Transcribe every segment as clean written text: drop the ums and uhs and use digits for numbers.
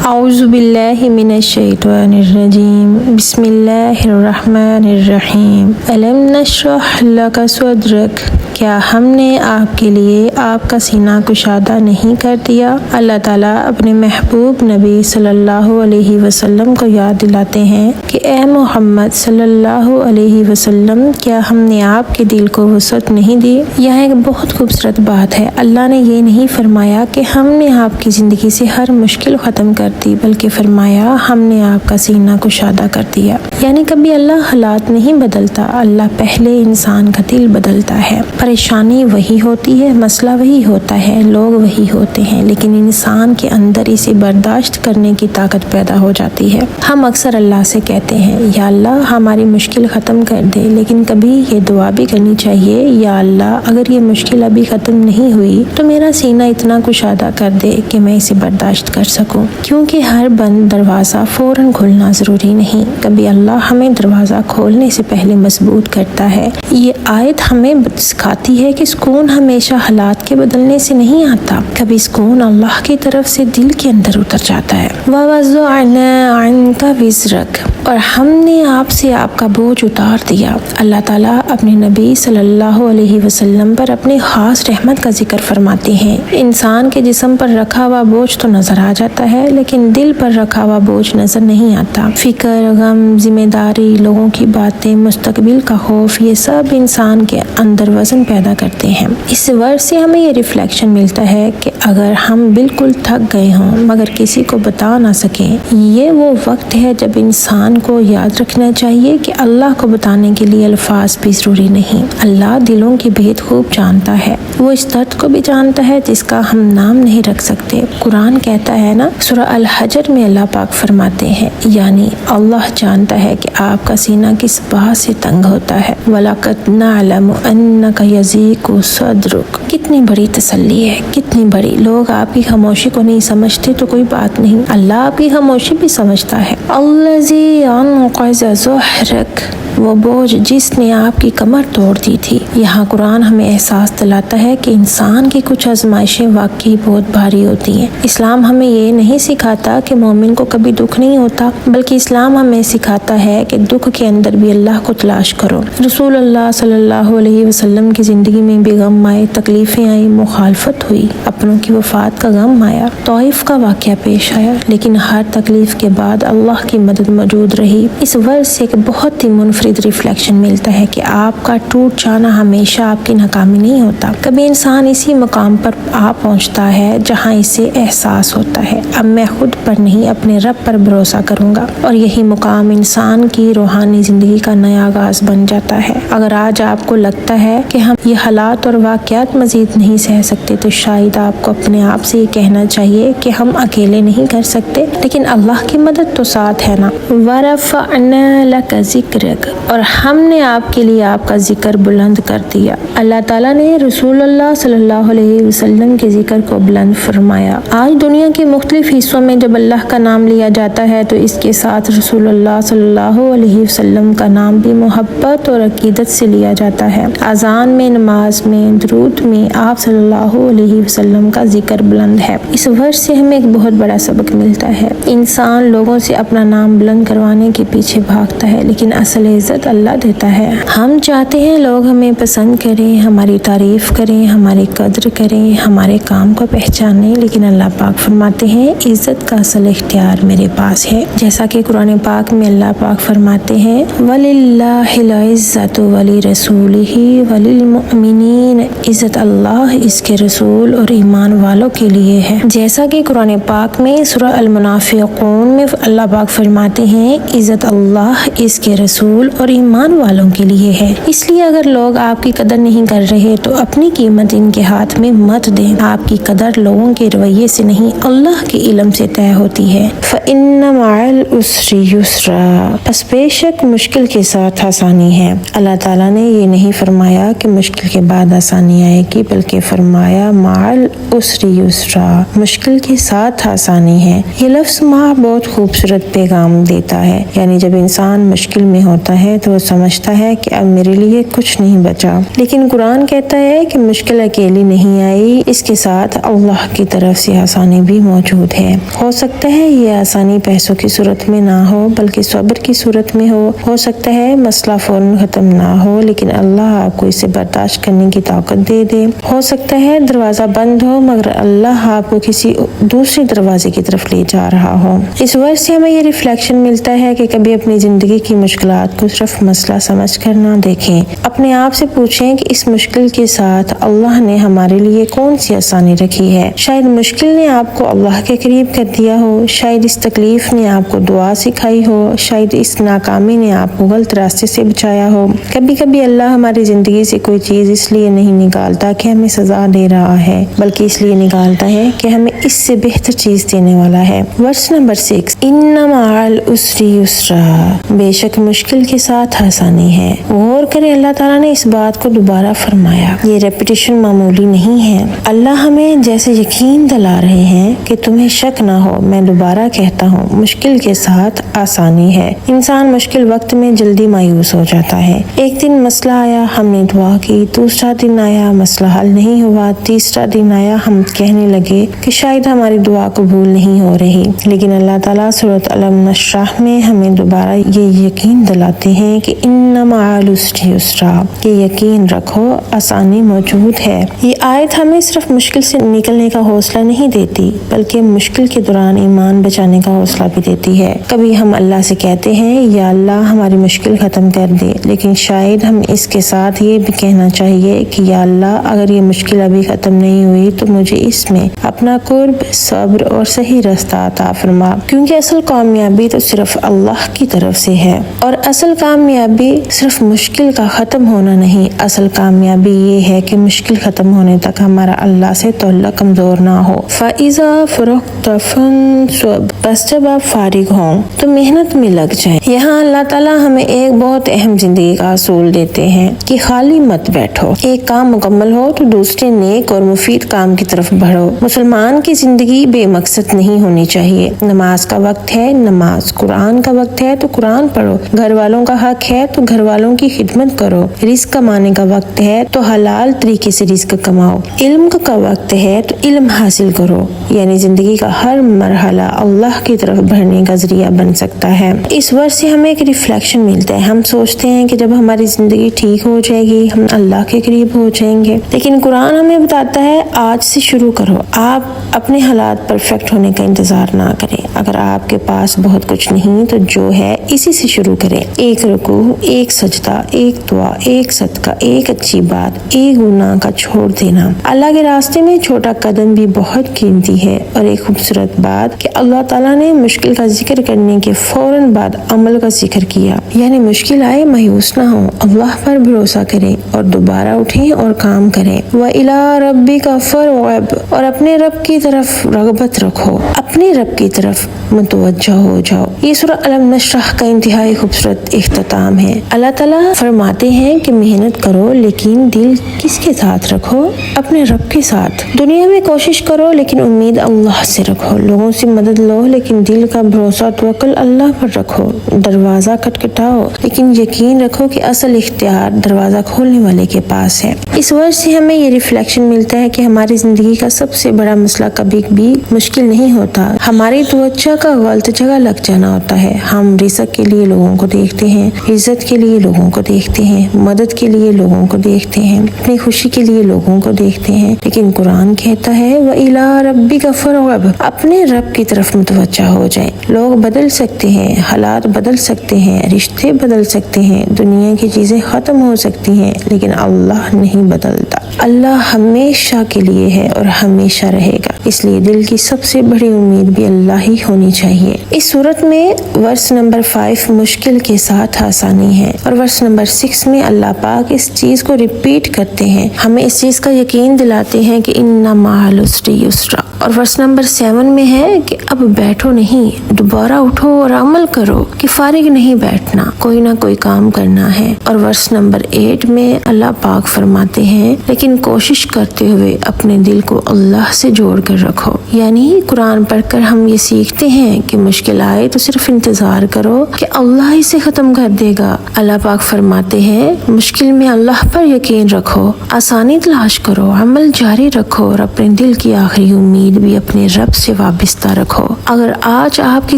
اعوذ باللہ من الشیطان الرجیم بسم اللہ الرحمن الرحیم الم نشرح لک صدرک، کیا ہم نے آپ کے لیے آپ کا سینہ کشادہ نہیں کر دیا؟ اللہ تعالیٰ اپنے محبوب نبی صلی اللہ علیہ وسلم کو یاد دلاتے ہیں کہ اے محمد صلی اللہ علیہ وسلم، کیا ہم نے آپ کے دل کو وسعت نہیں دی؟ یہاں ایک بہت خوبصورت بات ہے، اللہ نے یہ نہیں فرمایا کہ ہم نے آپ کی زندگی سے ہر مشکل ختم کر دی، بلکہ فرمایا ہم نے آپ کا سینہ کشادہ کر دیا۔ یعنی کبھی اللہ حالات نہیں بدلتا، اللہ پہلے انسان کا دل بدلتا ہے۔ پریشانی وہی ہوتی ہے، مسئلہ وہی ہوتا ہے، لوگ وہی ہوتے ہیں، لیکن انسان کے اندر اسے برداشت کرنے کی طاقت پیدا ہو جاتی ہے۔ ہم اکثر اللہ سے کہتے ہیں یا اللہ ہماری مشکل ختم کر دے، لیکن کبھی یہ دعا بھی کرنی چاہیے یا اللہ اگر یہ مشکل ابھی ختم نہیں ہوئی تو میرا سینہ اتنا کشادہ کر دے کہ میں اسے برداشت کر سکوں، کیونکہ ہر بند دروازہ فوراً کھولنا ضروری نہیں، کبھی اللہ ہمیں دروازہ کھولنے سے پہلے مضبوط کرتا ہے۔ یہ آیت ہمیں سکھاتی ہے کہ سکون ہمیشہ حالات کے بدلنے سے نہیں آتا، کبھی سکون اللہ کی طرف سے دل کے اندر اتر جاتا ہے۔ وَوَضَعْنَا عَنْكَ وِزْرَكَ، اور ہم نے آپ سے آپ کا بوجھ اتار دیا۔ اللہ تعالیٰ اپنے نبی صلی اللہ علیہ وسلم پر اپنی خاص رحمت کا ذکر فرماتے ہیں۔ انسان کے جسم پر رکھا ہوا بوجھ تو نظر آ جاتا ہے، لیکن دل پر رکھا ہوا بوجھ نظر نہیں آتا۔ فکر، غم، ذمہ داری، لوگوں کی باتیں، مستقبل کا خوف، یہ سب انسان کے اندر وزن پیدا کرتے ہیں۔ اس ورڈ سے ہمیں یہ ریفلیکشن ملتا ہے کہ اگر ہم بالکل تھک گئے ہوں مگر کسی کو بتا نہ سکیں، یہ وہ وقت ہے جب انسان کو یاد رکھنا چاہیے کہ اللہ کو بتانے کے لیے الفاظ بھی ضروری نہیں۔ اللہ دلوں کی بھید خوب جانتا ہے، وہ اس درد کو بھی جانتا ہے جس کا ہم نام نہیں رکھ سکتے۔ قرآن کہتا ہے نا، سورہ الحجر میں اللہ پاک فرماتے ہیں، یعنی اللہ جانتا ہے کہ آپ کا سینہ کس بات سے تنگ ہوتا ہے۔ وَلَقَدْ نَعْلَمُ أَنَّكَ يَضِيقُ صَدْرُكَ، کتنی بڑی تسلی ہے، کتنی بڑی۔ لوگ آپ کی خاموشی کو نہیں سمجھتے تو کوئی بات نہیں، اللہ آپ کی خاموشی بھی سمجھتا ہے۔ الَّذِي أَنقَضَ ظَهْرَكَ، وہ بوجھ جس نے آپ کی کمر توڑ دی تھی۔ یہاں قرآن ہمیں احساس دلاتا ہے کہ انسان کی کچھ آزمائشیں واقعی بہت بھاری ہوتی ہیں۔ اسلام ہمیں یہ نہیں سکھاتا کہ مومن کو کبھی دکھ نہیں ہوتا، بلکہ اسلام ہمیں سکھاتا ہے کہ دکھ کے اندر بھی اللہ کو تلاش کرو۔ رسول اللہ صلی اللہ علیہ وسلم کی زندگی میں بھی غم آئے، تکلیفیں آئی، مخالفت ہوئی، اپنوں کی وفات کا غم آیا، طائف کا واقعہ پیش آیا، لیکن ہر تکلیف کے بعد اللہ کی مدد موجود رہی۔ اس ورڈ سے ایک بہت ہی منفرد ریفلیکشن ملتا ہے کہ آپ کا ٹوٹ جانا ہمیشہ آپ کی ناکامی نہیں ہوتا، کبھی انسان اسی مقام پر آ پہنچتا ہے جہاں اسے احساس ہوتا ہے اب میں خود پر نہیں اپنے رب پر بھروسہ کروں گا، اور یہی مقام انسان کی روحانی زندگی کا نیا آغاز بن جاتا ہے۔ اگر آج آپ کو لگتا ہے کہ ہم یہ حالات اور واقعات مزید نہیں سہ سکتے تو شاید آپ کو اپنے آپ سے یہ کہنا چاہیے کہ ہم اکیلے نہیں کر سکتے، لیکن اللہ کی مدد تو ساتھ ہے نا۔ وَرَفَعْنَا لَكَ ذِكْرَكَ، اور ہم نے آپ کے لیے آپ کا ذکر بلند کر دیا۔ اللہ تعالیٰ نے رسول اللہ صلی اللہ علیہ وسلم کے ذکر کو بلند فرمایا۔ آج دنیا کے مختلف حصوں میں جب اللہ کا نام لیا جاتا ہے تو اس کے ساتھ رسول اللہ صلی اللہ علیہ وسلم کا نام بھی محبت اور عقیدت سے لیا جاتا ہے۔ اذان میں، نماز میں، درود میں آپ صلی اللہ علیہ وسلم کا ذکر بلند ہے۔ اس ورڈ سے ہمیں ایک بہت بڑا سبق ملتا ہے۔ انسان لوگوں سے اپنا نام بلند کروانے کے پیچھے بھاگتا ہے، لیکن اصل عزت اللہ دیتا ہے۔ ہم چاہتے ہیں لوگ ہمیں پسند کریں، ہماری تعریف کریں، ہماری قدر کریں، ہمارے کام کو پہچانیں، لیکن اللہ پاک فرماتے ہیں عزت کا اصل اختیار میرے پاس ہے۔ جیسا کہ قرآن پاک میں اللہ پاک فرماتے ہیں وَلِلَّهِ الْعِزَّةُ وَلِرَسُولِهِ وَلِلْمُؤْمِنِينَ، عزت اللہ، اس کے رسول اور ایمان والوں کے لیے ہے۔ جیسا کہ قرآن پاک میں سورہ المنافقون میں اللہ پاک فرماتے ہیں عزت اللہ، اس کے رسول اور ایمان والوں کے لیے ہے۔ اس لیے اگر لوگ آپ کی قدر نہیں کر رہے تو اپنی قیمت ان کے ہاتھ میں مت دیں۔ آپ کی قدر لوگوں کے رویے سے نہیں، اللہ کے علم سے طے ہوتی ہے۔ فَإِنَّ مَعَ الْعُسْرِ يُسْرًا، پس بے شک مشکل کے ساتھ آسانی ہے۔ اللہ تعالیٰ نے یہ نہیں فرمایا کہ مشکل کے بعد آسانی آئے گی، بلکہ فرمایا مَعَ الْعُسْرِ يُسْرًا، مشکل کے ساتھ آسانی ہے۔ یہ لفظ مَع بہت خوبصورت پیغام دیتا ہے، یعنی جب انسان مشکل میں ہوتا ہے ہے تو وہ سمجھتا ہے کہ اب میرے لیے کچھ نہیں بچا، لیکن قرآن کہتا ہے کہ مشکل اکیلی نہیں آئی، اس کے ساتھ اللہ کی طرف سے آسانی بھی موجود ہے۔ ہو سکتا ہے یہ آسانی پیسوں کی صورت میں نہ ہو بلکہ صبر کی صورت میں ہو سکتا ہے مسئلہ فوراً ختم نہ ہو لیکن اللہ آپ کو اسے برداشت کرنے کی طاقت دے۔ ہو سکتا ہے دروازہ بند ہو مگر اللہ آپ کو کسی دوسرے دروازے کی طرف لے جا رہا ہو۔ اس ورس سے ہمیں یہ ریفلیکشن ملتا ہے کہ کبھی اپنی زندگی کی مشکلات کو صرف مسئلہ سمجھ کر نہ دیکھیں، اپنے آپ سے پوچھیں کہ اس مشکل کے ساتھ اللہ نے ہمارے لیے کون سی آسانی رکھی ہے۔ شاید مشکل نے آپ کو اللہ کے قریب کر دیا ہو، شاید اس تکلیف نے آپ کو دعا سکھائی ہو، شاید اس ناکامی نے آپ کو غلط راستے سے بچایا ہو۔ کبھی کبھی اللہ ہماری زندگی سے کوئی چیز اس لیے نہیں نکالتا کہ ہمیں سزا دے رہا ہے بلکہ اس لیے نکالتا ہے کہ ہمیں اس سے بہتر چیز دینے والا ہے۔ ورس نمبر 6، ان مع العسر یسرا، بے شک مشکل کے ساتھ آسانی ہے۔ غور کریں، اللہ تعالیٰ نے اس بات کو دوبارہ فرمایا، یہ ریپیٹیشن معمولی نہیں ہے۔ اللہ ہمیں جیسے یقین دلا رہے ہیں کہ تمہیں شک نہ ہو، میں دوبارہ کہتا ہوں مشکل کے ساتھ آسانی ہے۔ انسان مشکل وقت میں جلدی مایوس ہو جاتا ہے۔ ایک دن مسئلہ آیا، ہم نے دعا کی، دوسرا دن آیا مسئلہ حل نہیں ہوا، تیسرا دن آیا ہم کہنے لگے کہ شاید ہماری دعا قبول نہیں ہو رہی، لیکن اللہ تعالیٰ سورۃ الم نشرح میں ہمیں دوبارہ یہ یقین دلاتے ہیں کہ ان مع العسر یسرا، کہ یقین رکھو آسانی موجود ہے۔ یہ آیت ہمیں صرف مشکل سے نکلنے کا حوصلہ نہیں دیتی بلکہ مشکل کے دوران ایمان بچانے کا حوصلہ بھی دیتی ہے۔ کبھی ہم اللہ سے کہتے ہیں یا اللہ ہماری مشکل ختم کر دے، لیکن شاید ہم اس کے ساتھ یہ بھی کہنا چاہیے کہ یا اللہ اگر یہ مشکل ابھی ختم نہیں ہوئی تو مجھے اس میں اپنا قرب، صبر اور صحیح رستہ عطا فرما، کیونکہ اصل کامیابی تو صرف اللہ کی طرف سے ہے، اور اصل کامیابی صرف مشکل کا ختم ہونا نہیں، اصل کامیابی یہ ہے کہ مشکل ختم ہونے تک ہمارا اللہ سے تعلق کمزور نہ ہو۔ فَإِذَا فَرَغْتَ فَانصَبْ، بس جب آپ فارغ ہوں تو محنت میں لگ جائیں۔ یہاں اللہ تعالیٰ ہمیں ایک بہت اہم زندگی کا اصول دیتے ہیں کہ خالی مت بیٹھو، ایک کام مکمل ہو تو دوسرے نیک اور مفید کام کی طرف بڑھو۔ مسلمان کی زندگی بے مقصد نہیں ہونی چاہیے۔ نماز کا وقت ہے نماز، قرآن کا وقت ہے تو قرآن پڑھو، گھر والوں کا حق ہے تو گھر والوں کی خدمت کرو، رزق کمانے کا وقت ہے تو حلال طریقے سے رزق کماؤ، علم کا وقت ہے تو علم حاصل کرو، یعنی زندگی کا ہر مرحلہ اللہ کی طرف بڑھنے کا ذریعہ بن سکتا ہے۔ اس ورس سے ہمیں ایک ریفلیکشن ملتا ہے۔ ہم سوچتے ہیں کہ جب ہماری زندگی ٹھیک ہو جائے گی ہم اللہ کے قریب ہو جائیں گے، لیکن قرآن ہمیں بتاتا ہے آج سے شروع کرو۔ آپ اپنے حالات پرفیکٹ ہونے کا انتظار نہ کریں، اگر آپ کے پاس بہت کچھ نہیں تو جو ہے اسی سے شروع کریں، ایک رکوع، ایک سجدہ، ایک دعا، ایک صدقہ، ایک اچھی بات، ایک گناہ کا چھوڑ دینا۔ اللہ کے راستے میں چھوٹا قدم بھی بہت قیمتی ہے، اور ایک خوبصورت بات کہ اللہ تعالیٰ نے مشکل کا ذکر کرنے کے فوراً بعد عمل کا ذکر کیا، یعنی مشکل آئے مایوس نہ ہو، اللہ پر بھروسہ کریں اور دوبارہ اٹھیں اور کام کریں۔ وَإِلَىٰ رَبِّكَ فَارْغَب، اور اپنے رب کی طرف رغبت رکھو، اپنے رب کی طرف متوجہ ہو جاؤ۔ یہ سورہ الم نشرح کا انتہائی خوبصورت اختتام ہے۔ اللہ تعالیٰ فرماتے ہیں کہ محنت کرو لیکن دل کس کے ساتھ رکھو؟ اپنے رب کے ساتھ۔ دنیا میں کوشش کرو لیکن امید اللہ سے رکھو، لوگوں سے مدد لو لیکن دل کا بھروسہ توکل اللہ پر رکھو، دروازہ کھٹکھٹاؤ لیکن یقین رکھو کہ اصل اختیار دروازہ کھولنے والے کے پاس ہے۔ اس وجہ سے ہمیں یہ ریفلیکشن ملتا ہے کہ ہماری زندگی کا سب سے بڑا مسئلہ کبھی بھی مشکل نہیں ہوتا، ہماری توجہ کا غلط جگہ لگ جانا ہوتا ہے۔ ہم رزق کے لیے لوگوں کو دیکھتے ہیں، عزت کے لیے لوگوں کو دیکھتے ہیں، مدد کے لیے لوگوں کو دیکھتے ہیں، اپنی خوشی کے لیے لوگوں کو دیکھتے ہیں، لیکن قرآن کہتا ہے وَإِلَىٰ رَبِّكَ فَارْغَب، اپنے رب کی طرف متوجہ ہو جائیں۔ لوگ بدل سکتے ہیں، حالات بدل سکتے ہیں، رشتے بدل سکتے ہیں، دنیا کی چیزیں ختم ہو سکتی ہیں، لیکن اللہ نہیں بدلتا۔ اللہ ہمیشہ کے لیے ہے اور ہمیشہ رہے گا، اس لیے دل کی سب سے بڑی امید بھی اللہ ہی ہونی چاہیے۔ اس صورت میں ورس نمبر 5 مشکل کے ساتھ آسانی ہے، اور ورس نمبر 6 میں اللہ پاک اس چیز کو ریپیٹ کرتے ہیں، ہمیں اس چیز کا یقین دلاتے ہیں کہ ان مع العسر یسرا، اور ورس نمبر 7 میں ہے کہ اب بیٹھو نہیں، دوبارہ اٹھو اور عمل کرو، کہ فارغ نہیں بیٹھنا، کوئی نہ کوئی کام کرنا ہے۔ اور ورس نمبر 8 میں اللہ پاک فرماتے ہیں لیکن کوشش کرتے ہوئے اپنے دل کو اللہ سے جوڑ کر رکھو۔ یعنی قرآن پڑھ کر ہم یہ سیکھتے ہیں کہ مشکل آئے تو صرف انتظار کرو کہ اللہ اسے ختم کر دے گا۔ اللہ پاک فرماتے ہیں مشکل میں اللہ پر یقین رکھو، آسانی تلاش کرو، عمل جاری رکھو اور اپنے دل کی آخری امید بھی اپنے رب سے وابستہ رکھو۔ اگر آج آپ کی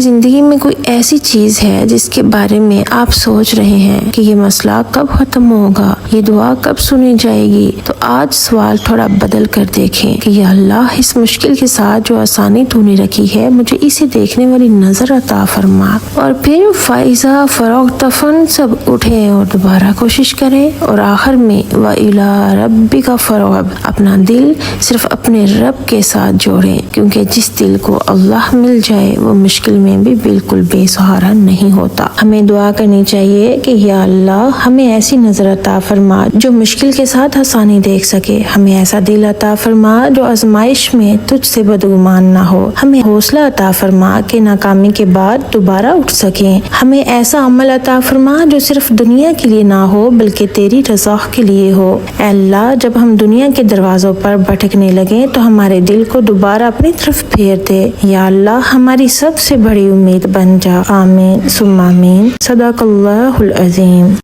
زندگی میں کوئی ایسی چیز ہے جس کے بارے میں آپ سوچ رہے ہیں کہ یہ مسئلہ کب ختم ہوگا، یہ دعا کب سنی جائے گی، تو آج سوال تھوڑا بدل کر دیکھیں کہ یا اللہ اس مشکل کے ساتھ جو آسانی تو نے رکھی ہے مجھے اسے دیکھنے والی نظر عطا فرما۔ اور پھر فائزہ فروغتفن سب اٹھیں اور دوبارہ کوشش کریں اور آخر میں وَإِلَىٰ رَبِّكَ فَارْغَب، اپنا دل صرف اپنے رب کے ساتھ جوڑیں، کیونکہ جس دل کو اللہ مل جائے وہ مشکل میں بھی بالکل بے سہارا نہیں ہوتا۔ ہمیں دعا کرنی چاہیے کہ یا اللہ ہمیں ایسی نظر عطا فرما جو مشکل کے ساتھ آسانی دیکھ سکے، ہمیں ایسا دل عطا فرما جو آزمائش میں تجھ سے بدگمان نہ ہو، ہمیں حوصلہ عطا فرما کہ ناکامی کے بعد دوبارہ اٹھ سکیں، ہمیں ایسا عمل عطا فرما جو صرف دنیا کے لیے نہ ہو بلکہ تیری رضا کے لیے ہو۔ اے اللہ جب ہم دنیا کے دروازوں پر بھٹکنے لگیں تو ہمارے دل کو دوبارہ اپنی طرف پھیر دے۔ یا اللہ ہماری سب سے بڑی امید بن جا۔ آمین ثم آمین۔ صدق اللہ العظیم۔